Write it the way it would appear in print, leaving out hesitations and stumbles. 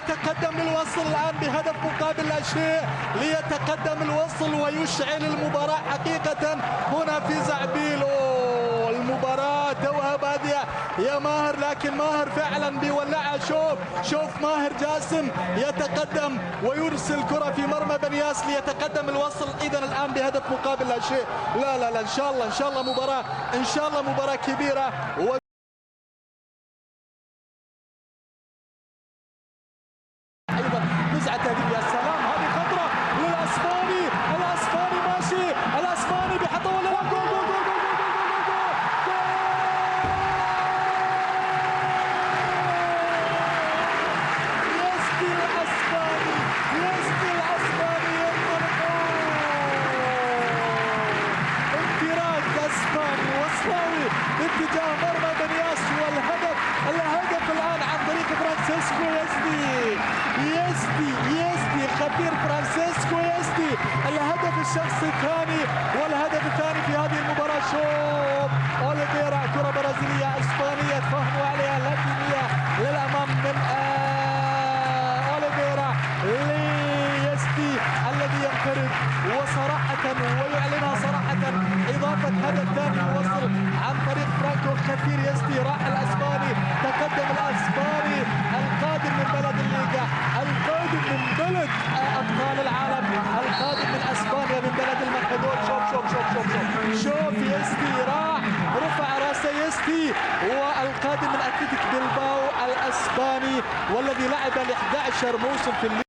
ليتقدم للوصل الآن بهدف مقابل لا شيء، ليتقدم الوصل ويشعل المباراة حقيقة هنا في زعبيل. المباراة توها بادية يا ماهر، لكن ماهر فعلا بيولعها. شوف ماهر جاسم يتقدم ويرسل كرة في مرمى بنياس ليتقدم الوصل إذا الآن بهدف مقابل لا شيء. لا إن شاء الله مباراة، إن شاء الله مباراة كبيرة. أيضا نزعة هذه، يا سلام هذه خطرة للأسباني، الأسباني ماشي، الأسباني بيحطها ولا لا؟ جول جول جول جول جول جول جول. يسدي الأسباني انفراد أسباني وصلاوي باتجاه مرمى بنياس، والهدف الآن عن طريق فرانسيسكو يزدي خبير فرانسيسكو يزدي الهدف الشخصي الثاني والهدف الثاني في هذه المباراة. شوف أوليفيرا، كرة برازيلية اسبانية تفهموا عليها لاتينية للأمام من أوليفيرا ليزدي الذي ينفرد وصراحة ويعلنها صراحة إضافة هدف ثاني يوصل عن طريق فرانكو خفير يزدي. راح الأسباني، تقدم الأسباني القادم من بلد الليغا، القادم من بلد أبطال العالم، القادم من أسبانيا من بلد المنحدور. شوف يزدي راح رفع راسه يزدي، والقادم من أتلتيك بلباو الأسباني والذي لعب ل11 موسم في الليغا.